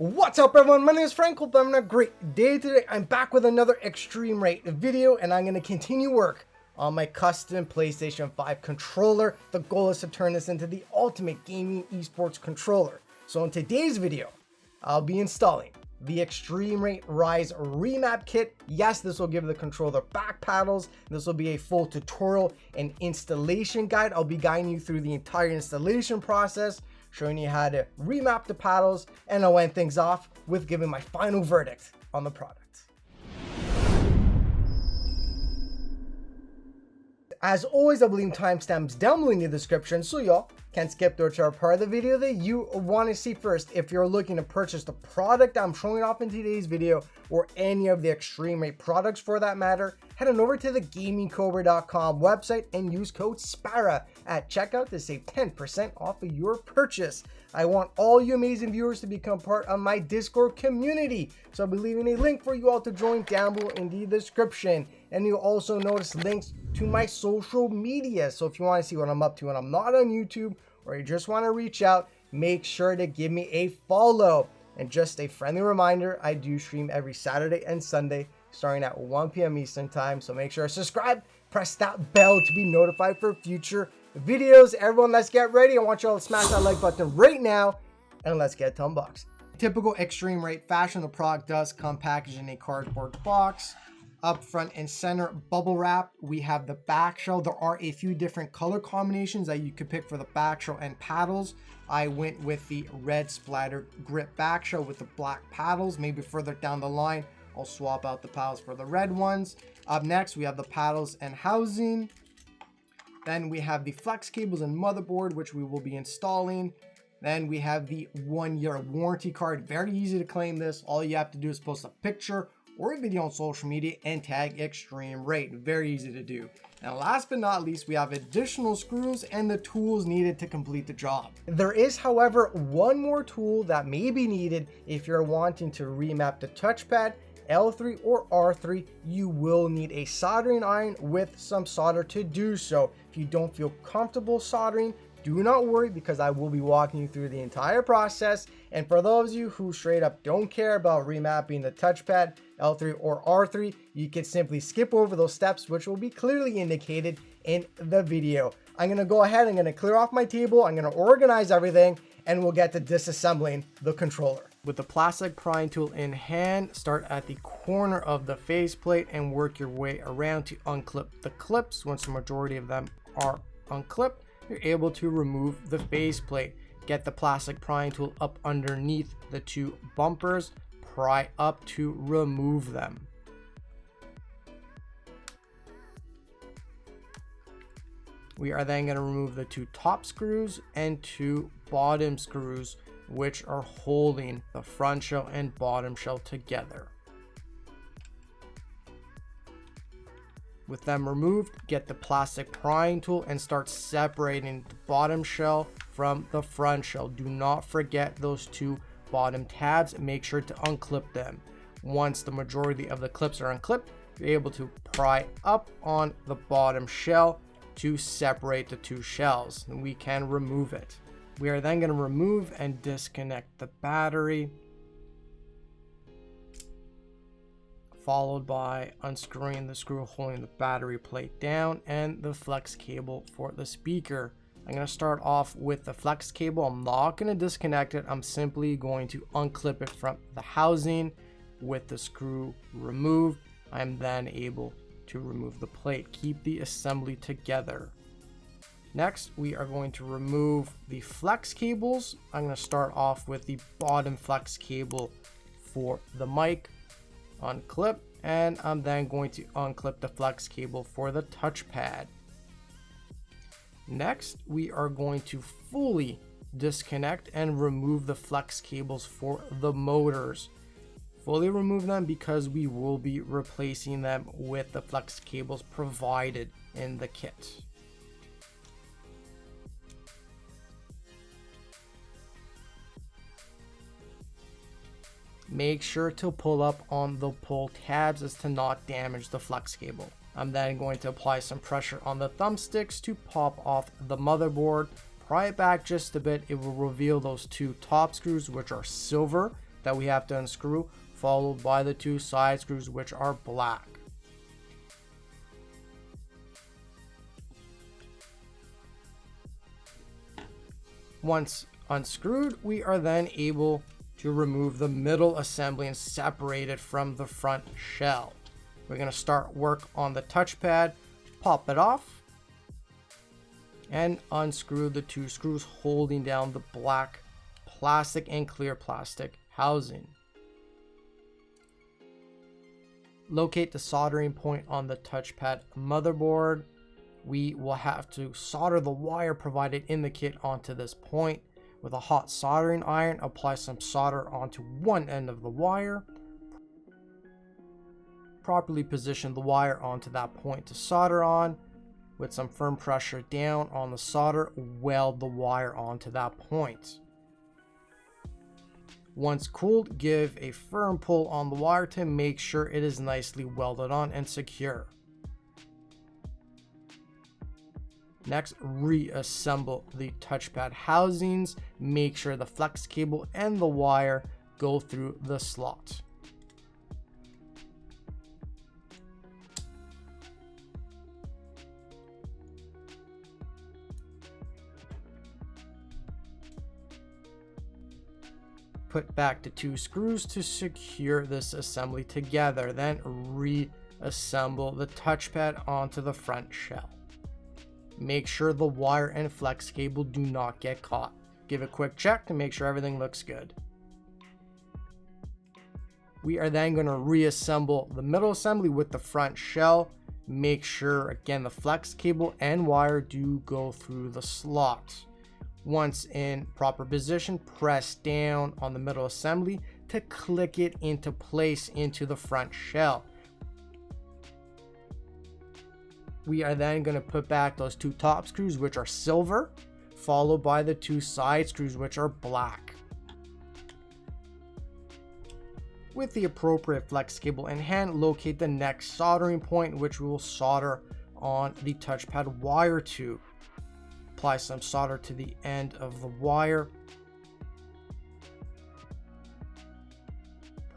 What's up everyone, my name is Frank, hope I'm having a great day today. I'm back with another EXtremeRate video and I'm going to continue work on my custom PlayStation 5 controller. The goal is to turn this into the ultimate gaming esports controller. So in today's video, I'll be installing the eXtremeRate Rise Remap Kit. Yes, this will give the controller back paddles. This will be a full tutorial and installation guide. I'll be guiding you through the entire installation process, showing you how to remap the paddles, and I'll end things off with giving my final verdict on the product. As always, I'll leave timestamps down below in the description so y'all can skip to whichever part of the video that you want to see first. If you're looking to purchase the product I'm showing off in today's video, or any of the EXtremeRate products for that matter, head on over to the gamingcobra.com website and use code SPARA at checkout to save 10% off of your purchase. I want all you amazing viewers to become part of my Discord community, so I'll be leaving a link for you all to join down below in the description. And you'll also notice links to my social media, so if you want to see what I'm up to when I'm not on YouTube, or you just want to reach out, make sure to give me a follow. And just a friendly reminder, I do stream every Saturday and Sunday starting at 1 p.m. Eastern time, so make sure to subscribe, press that bell to be notified for future videos. Everyone, let's get ready. I want you all to smash that like button right now, and let's get to unbox. Typical EXtremeRate fashion, the product does come packaged in a cardboard box. Up front and center, bubble wrap. We have the back shell. There are a few different color combinations that you could pick for the back shell and paddles. I went with the red splattered grip back shell with the black paddles. Maybe further down the line, I'll swap out the paddles for the red ones. Up next, we have the paddles and housing. Then we have the flex cables and motherboard, which we will be installing. Then we have the 1-year warranty card. Very easy to claim this. All you have to do is post a picture or a video on social media and tag EXtremeRate. Very easy to do. And last but not least, we have additional screws and the tools needed to complete the job. There is, however, one more tool that may be needed if you're wanting to remap the touchpad, L3 or R3. You will need a soldering iron with some solder to do so. If you don't feel comfortable soldering, do not worry, because I will be walking you through the entire process. And for those of you who straight up don't care about remapping the touchpad, L3 or R3, you can simply skip over those steps, which will be clearly indicated in the video. I'm going to go ahead, I'm going to clear off my table, I'm going to organize everything, and we'll get to disassembling the controller. With the plastic prying tool in hand, start at the corner of the faceplate and work your way around to unclip the clips. Once the majority of them are unclipped, you're able to remove the faceplate. Get the plastic prying tool up underneath the two bumpers, pry up to remove them. We are then going to remove the two top screws and two bottom screws, which are holding the front shell and bottom shell together. With them removed, get the plastic prying tool and start separating the bottom shell from the front shell. Do not forget those two bottom tabs. Make sure to unclip them. Once the majority of the clips are unclipped, you're able to pry up on the bottom shell to separate the two shells, and we can remove it. We are then going to remove and disconnect the battery, followed by unscrewing the screw holding the battery plate down and the flex cable for the speaker. I'm going to start off with the flex cable. I'm not going to disconnect it. I'm simply going to unclip it from the housing. With the screw removed, I'm then able to remove the plate. Keep the assembly together. Next, we are going to remove the flex cables. I'm going to start off with the bottom flex cable for the mic. Unclip, and I'm then going to unclip the flex cable for the touchpad. Next, we are going to fully disconnect and remove the flex cables for the motors. Fully remove them because we will be replacing them with the flex cables provided in the kit. Make sure to pull up on the pull tabs as to not damage the flex cable. I'm then going to apply some pressure on the thumbsticks to pop off the motherboard. Pry it back just a bit. It will reveal those two top screws, which are silver. that we have to unscrew, followed by the 2 side screws, which are black. Once unscrewed, we are then able to remove the middle assembly and separate it from the front shell. We're going to start work on the touchpad, pop it off, and unscrew the 2 screws holding down the black plastic and clear plastic housing. Locate the soldering point on the touchpad motherboard. We will have to solder the wire provided in the kit onto this point. With a hot soldering iron, apply some solder onto one end of the wire. Properly position the wire onto that point to solder on. With some firm pressure down on the solder, weld the wire onto that point. Once cooled, give a firm pull on the wire to make sure it is nicely welded on and secure. Next, reassemble the touchpad housings. Make sure the flex cable and the wire go through the slot. Put back the 2 screws to secure this assembly together. Then reassemble the touchpad onto the front shell. Make sure the wire and flex cable do not get caught. Give a quick check to make sure everything looks good. We are then going to reassemble the middle assembly with the front shell. Make sure, again, the flex cable and wire do go through the slot. Once in proper position, press down on the middle assembly to click it into place into the front shell. We are then going to put back those 2 top screws, which are silver, followed by the 2 side screws, which are black. With the appropriate flex cable in hand, locate the next soldering point, which we will solder on the touchpad wire to. Apply some solder to the end of the wire.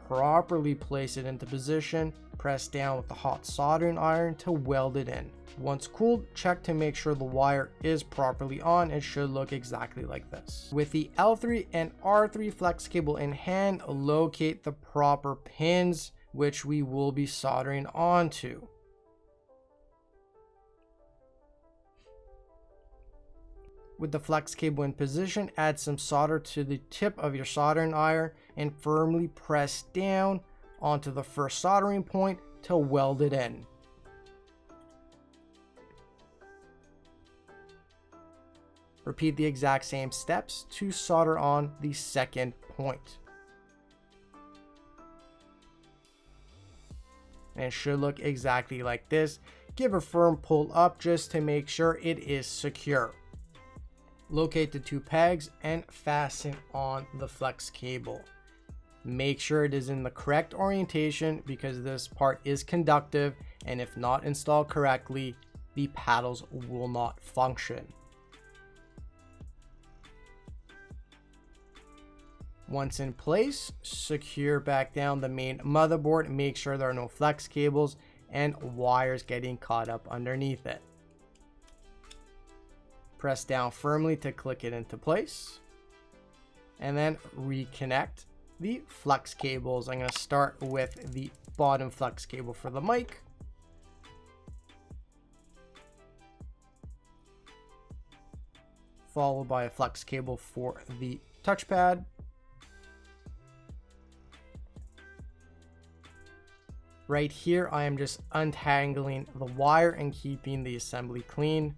Properly place it into position. Press down with the hot soldering iron to weld it in. Once cooled, check to make sure the wire is properly on. It should look exactly like this. With the L3 and R3 flex cable in hand, locate the proper pins, which we will be soldering onto. With the flex cable in position, add some solder to the tip of your soldering iron and firmly press down onto the first soldering point to weld it in. Repeat the exact same steps to solder on the second point. And it should look exactly like this. Give a firm pull up just to make sure it is secure. Locate the 2 pegs and fasten on the flex cable. Make sure it is in the correct orientation because this part is conductive, and if not installed correctly, the paddles will not function. Once in place, secure back down the main motherboard. Make sure there are no flex cables and wires getting caught up underneath it. Press down firmly to click it into place, and then reconnect the flex cables. I'm going to start with the bottom flex cable for the mic. Followed by a flex cable for the touchpad. Right here, I am just untangling the wire and keeping the assembly clean.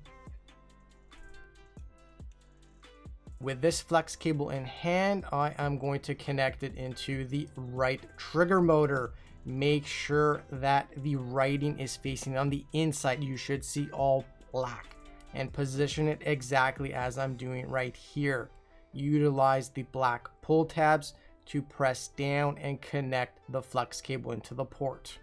With this flex cable in hand, I am going to connect it into the right trigger motor. Make sure that the writing is facing on the inside. You should see all black, and position it exactly as I'm doing right here. Utilize the black pull tabs to press down and connect the flex cable into the port.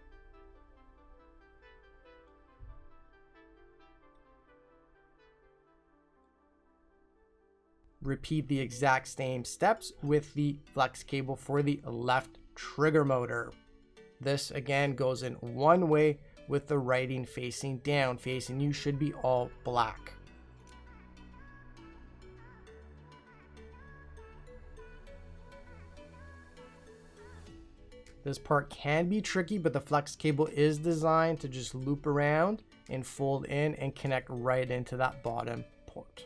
Repeat the exact same steps with the flex cable for the left trigger motor. This again goes in one way with the writing facing down. Facing you should be all black. This part can be tricky, but the flex cable is designed to just loop around and fold in and connect right into that bottom port.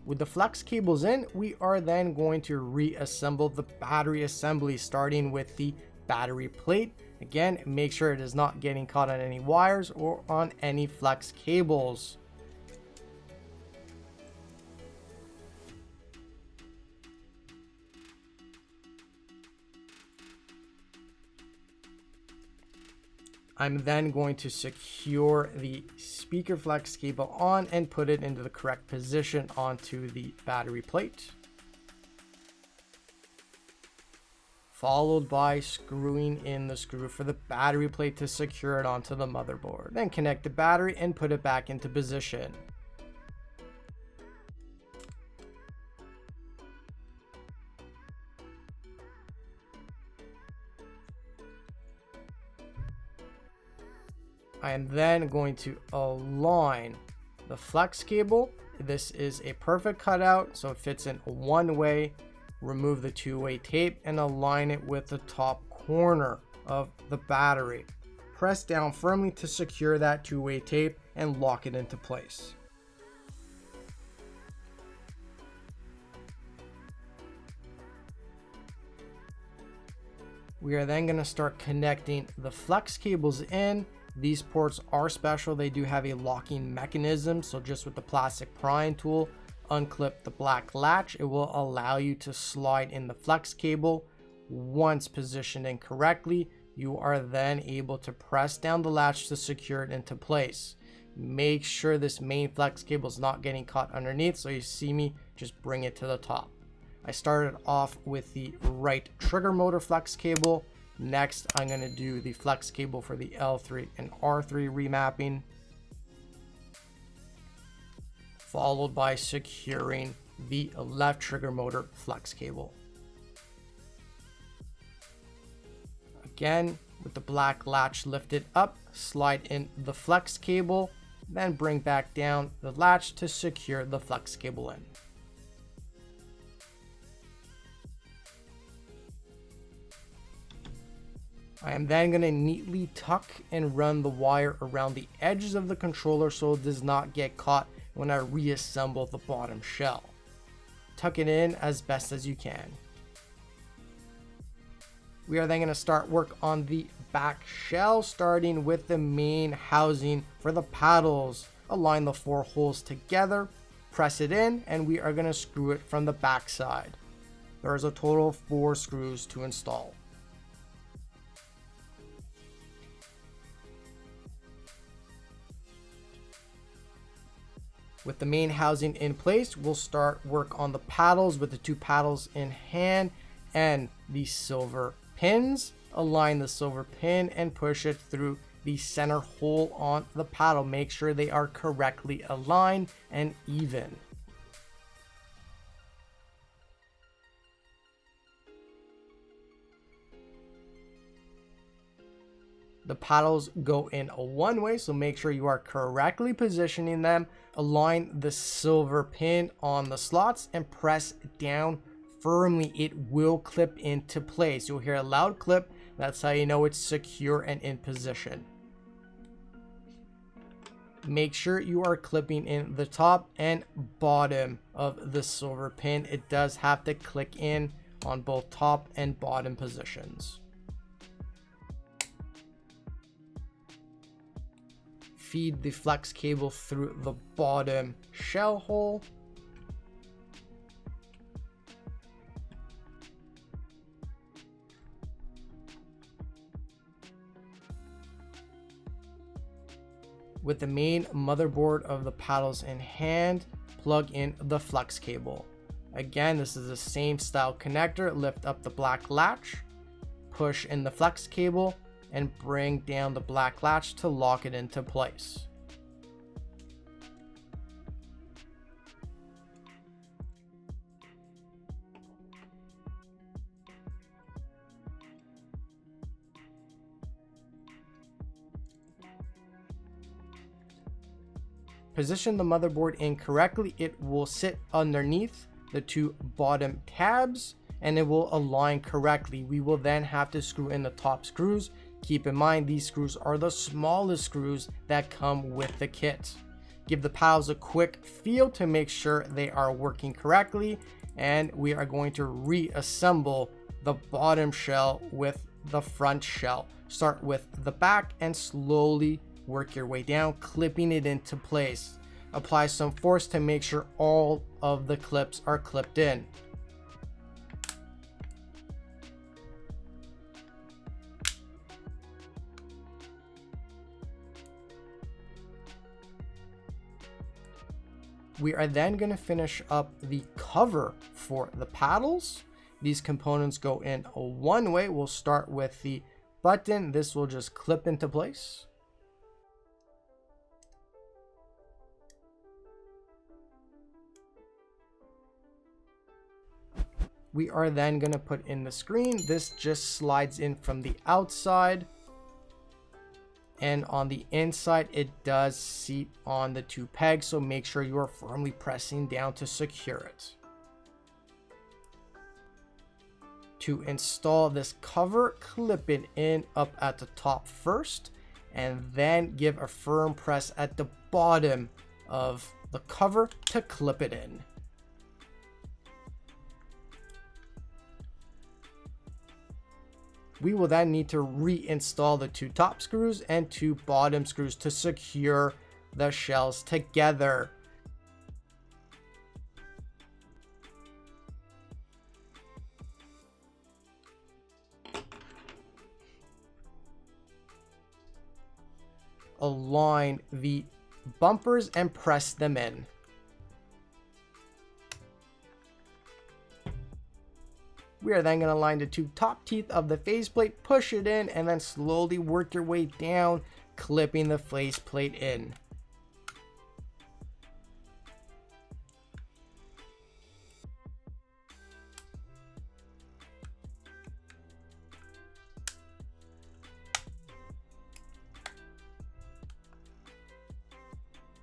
With the flex cables in, we are then going to reassemble the battery assembly, starting with the battery plate. Again, make sure it is not getting caught on any wires or on any flex cables. I'm then going to secure the speaker flex cable on and put it into the correct position onto the battery plate, followed by screwing in the screw for the battery plate to secure it onto the motherboard. Then connect the battery and put it back into position. I am then going to align the flex cable. This is a perfect cutout, so it fits in one way. Remove the two-way tape and align it with the top corner of the battery. Press down firmly to secure that two-way tape and lock it into place. We are then going to start connecting the flex cables in. These ports are special. They do have a locking mechanism, so just with the plastic prying tool, unclip the black latch. It will allow you to slide in the flex cable. Once positioned incorrectly, you are then able to press down the latch to secure it into place. Make sure this main flex cable is not getting caught underneath, so you see me just bring it to the top. I started off with the right trigger motor flex cable. Next, I'm going to do the flex cable for the L3 and R3 remapping, followed by securing the left trigger motor flex cable. Again, with the black latch lifted up, slide in the flex cable, then bring back down the latch to secure the flex cable in. I am then going to neatly tuck and run the wire around the edges of the controller so it does not get caught when I reassemble the bottom shell. Tuck it in as best as you can. We are then going to start work on the back shell, starting with the main housing for the paddles. Align the 4 holes together, press it in, and we are going to screw it from the back side. There is a total of 4 screws to install. With the main housing in place, we'll start work on the paddles with the 2 paddles in hand and the silver pins. Align the silver pin and push it through the center hole on the paddle. Make sure they are correctly aligned and even. The paddles go in one way, so make sure you are correctly positioning them. Align the silver pin on the slots and press down firmly. It will clip into place. You'll hear a loud clip. That's how you know it's secure and in position. Make sure you are clipping in the top and bottom of the silver pin. It does have to click in on both top and bottom positions. Feed the flex cable through the bottom shell hole. With the main motherboard of the paddles in hand, plug in the flex cable. Again, this is the same style connector. Lift up the black latch, push in the flex cable, and bring down the black latch to lock it into place. Position the motherboard incorrectly, it will sit underneath the two bottom tabs and it will align correctly. We will then have to screw in the top screws. Keep in mind, these screws are the smallest screws that come with the kit. Give the paddles a quick feel to make sure they are working correctly, and we are going to reassemble the bottom shell with the front shell. Start with the back and slowly work your way down, clipping it into place. Apply some force to make sure all of the clips are clipped in. We are then going to finish up the cover for the paddles. These components go in one way. We'll start with the button. This will just clip into place. We are then going to put in the screen. This just slides in from the outside. And on the inside, it does seat on the two pegs, so make sure you are firmly pressing down to secure it. To install this cover, clip it in up at the top first, and then give a firm press at the bottom of the cover to clip it in. We will then need to reinstall the two top screws and two bottom screws to secure the shells together. Align the bumpers and press them in. We are then going to line the two top teeth of the faceplate, push it in, and then slowly work your way down, clipping the faceplate in.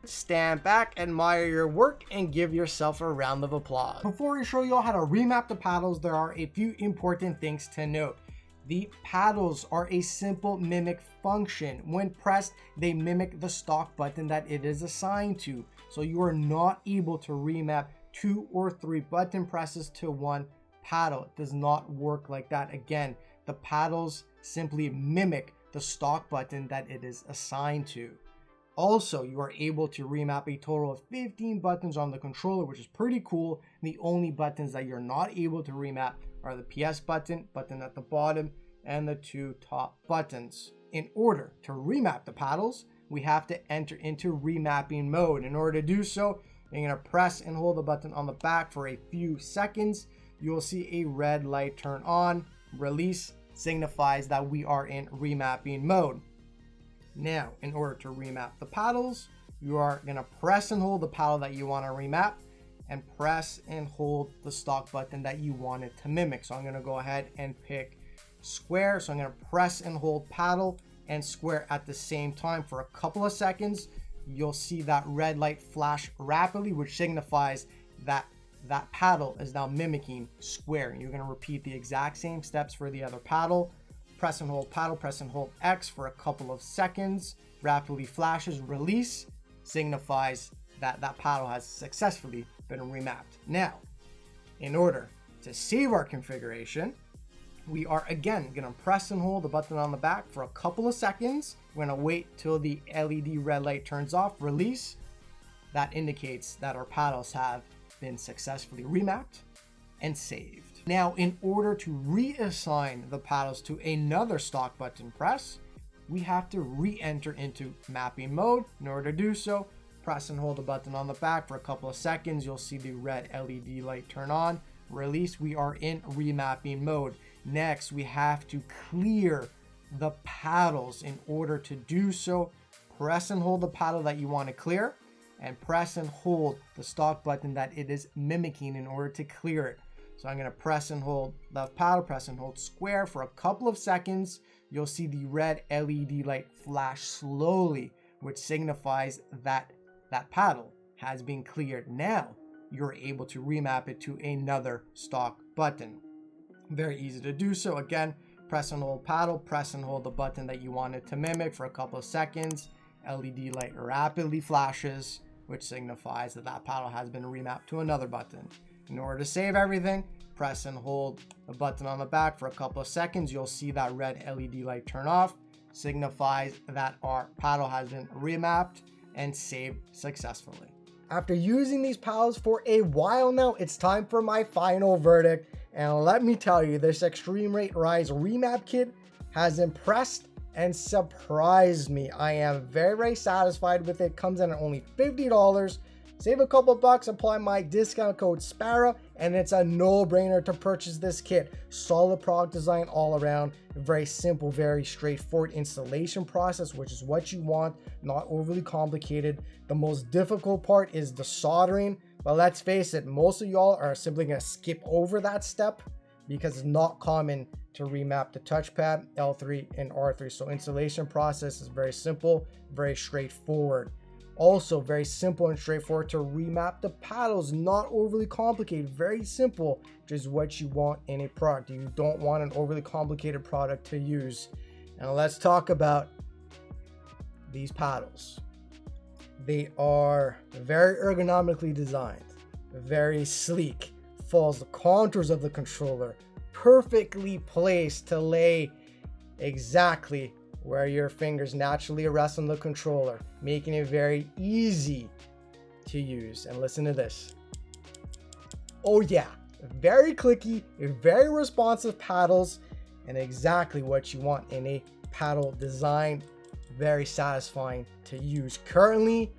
Stand back, admire your work, and give yourself a round of applause. Before I show you all how to remap the paddles, there are a few important things to note. The paddles are a simple mimic function. When pressed, they mimic the stock button that it is assigned to. So you are not able to remap 2 or 3 button presses to one paddle. It does not work like that. Again, the paddles simply mimic the stock button that it is assigned to. Also, you are able to remap a total of 15 buttons on the controller, which is pretty cool. The only buttons that you're not able to remap are the PS button at the bottom, and the 2 top buttons. In order to remap the paddles, we have to enter into remapping mode. In order to do so, you're going to press and hold the button on the back for a few seconds. You will see a red light turn on. Release signifies that we are in remapping mode. Now, in order to remap the paddles, you are going to press and hold the paddle that you want to remap, and press and hold the stock button that you want it to mimic. So I'm going to go ahead and pick square. So I'm going to press and hold paddle and square at the same time for a couple of seconds. You'll see that red light flash rapidly, which signifies that that paddle is now mimicking square. You're going to repeat the exact same steps for the other paddle. Press and hold paddle, press and hold X for a couple of seconds. Rapidly flashes, release, signifies that that paddle has successfully been remapped. Now, in order to save our configuration, we are again going to press and hold the button on the back for a couple of seconds. We're going to wait till the LED red light turns off, release. That indicates that our paddles have been successfully remapped and saved. Now, in order to reassign the paddles to another stock button press, we have to re-enter into mapping mode. In order to do so, press and hold the button on the back for a couple of seconds. You'll see the red LED light turn on. Release. We are in remapping mode. Next, we have to clear the paddles. In order to do so, press and hold the paddle that you want to clear, and press and hold the stock button that it is mimicking in order to clear it. So I'm going to press and hold left paddle, press and hold square for a couple of seconds. You'll see the red LED light flash slowly, which signifies that that paddle has been cleared. Now you're able to remap it to another stock button. Very easy to do so. Again, press and hold paddle, press and hold the button that you wanted to mimic for a couple of seconds. LED light rapidly flashes, which signifies that that paddle has been remapped to another button. In order to save everything, press and hold the button on the back for a couple of seconds. You'll see that red LED light turn off, signifies that our paddle has been remapped and saved successfully. After using these paddles for a while now, it's time for my final verdict. And let me tell you, this eXtremeRate Rise Remap Kit has impressed and surprised me. I am very, very satisfied with it. Comes in at only $50. Save a couple bucks, apply my discount code SPARA, and it's a no-brainer to purchase this kit. Solid product design all around. Very simple, very straightforward installation process, which is what you want, not overly complicated. The most difficult part is the soldering, but let's face it, most of y'all are simply gonna skip over that step because it's not common to remap the touchpad, L3 and R3. So installation process is very simple, very straightforward. Also very simple and straightforward to remap the paddles, not overly complicated, very simple, which is what you want in a product. You don't want an overly complicated product to use. Now let's talk about these paddles. They are very ergonomically designed, very sleek, follows the contours of the controller, perfectly placed to lay exactly where your fingers naturally rest on the controller, making it very easy to use. And listen to this. Oh yeah, very clicky, very responsive paddles, and exactly what you want in a paddle design. Very satisfying to use. Currently,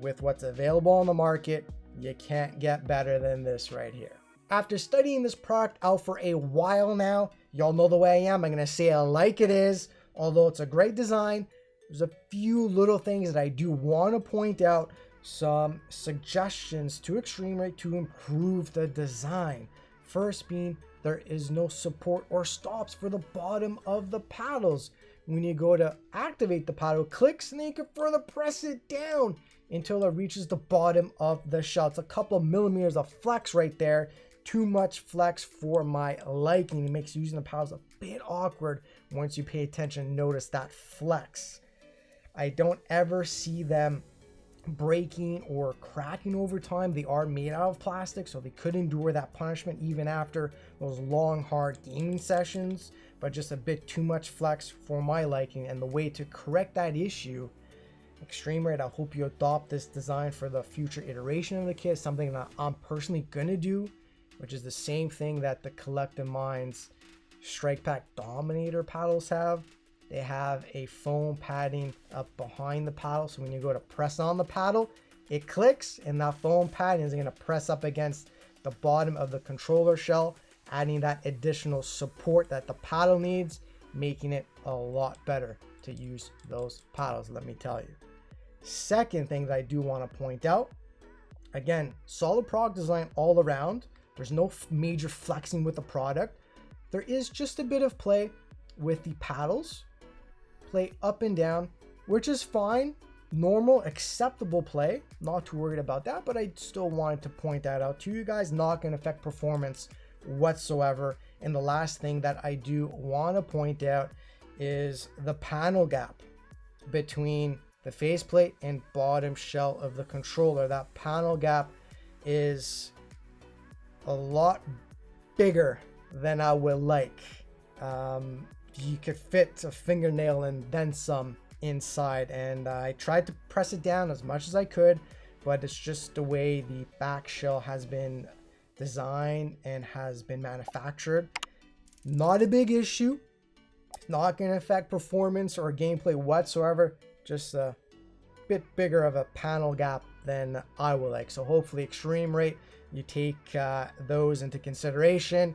with what's available on the market, you can't get better than this right here. After studying this product out for a while now, y'all know the way I am. I'm gonna say it like it is. Although it's a great design, there's a few little things that I do want to point out. Some suggestions to eXtremeRate to improve the design. First being, there is no support or stops for the bottom of the paddles. When you go to activate the paddle, clicks and then you can further press it down until it reaches the bottom of the shell. It's a couple of millimeters of flex right there. Too much flex for my liking. It makes using the paddles a bit awkward once you pay attention and notice that flex. I don't ever see them breaking or cracking over time. They are made out of plastic, so they could endure that punishment even after those long, hard gaming sessions, but just a bit too much flex for my liking. And the way to correct that issue, eXtremeRate, I hope you adopt this design for the future iteration of the kit, something that I'm personally gonna do, which is the same thing that the Collective Minds Strike Pack Dominator paddles have. They have a foam padding up behind the paddle, so when you go to press on the paddle, it clicks and that foam padding is going to press up against the bottom of the controller shell, adding that additional support that the paddle needs, making it a lot better to use those paddles, let me tell you. Second thing that I do want to point out, again, solid product design all around. There's no major flexing with the product. There is just a bit of play with the paddles, play up and down, which is fine, normal, acceptable play. Not too worried about that, but I still wanted to point that out to you guys. Not going to affect performance whatsoever. And the last thing that I do want to point out is the panel gap between the faceplate and bottom shell of the controller. That panel gap is a lot bigger than I would like. You could fit a fingernail and then some inside, and I tried to press it down as much as I could, but it's just the way the back shell has been designed and has been manufactured. Not a big issue. It's not going to affect performance or gameplay whatsoever. Just a bit bigger of a panel gap than I would like. So hopefully eXtremeRate, you take those into consideration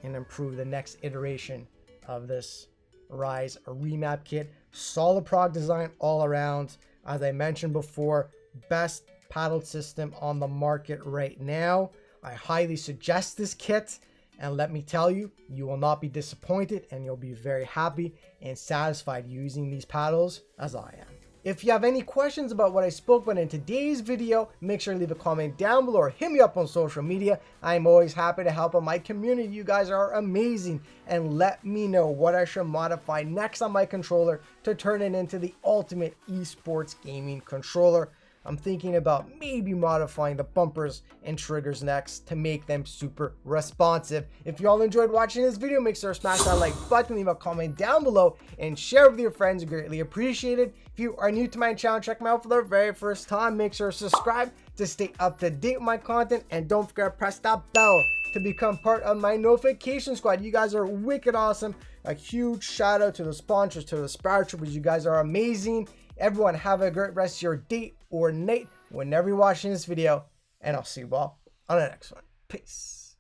and improve the next iteration of this Rise Remap Kit. Solid product design all around. As I mentioned before, best paddle system on the market right now. I highly suggest this kit, and let me tell you, you will not be disappointed and you'll be very happy and satisfied using these paddles as I am. If you have any questions about what I spoke about in today's video, make sure to leave a comment down below or hit me up on social media. I'm always happy to help out my community. You guys are amazing. And let me know what I should modify next on my controller to turn it into the ultimate esports gaming controller. I'm thinking about maybe modifying the bumpers and triggers next to make them super responsive. If you all enjoyed watching this video, make sure to smash that like button, leave a comment down below, and share with your friends. Greatly appreciated. If you are new to my channel, check me out for the very first time. Make sure to subscribe to stay up to date with my content, and don't forget to press that bell to become part of my notification squad. You guys are wicked awesome. A huge shout out to the sponsors, to the Sparapani. You guys are amazing. Everyone have a great rest of your day or night whenever you're watching this video, and I'll see you all on the next one. Peace.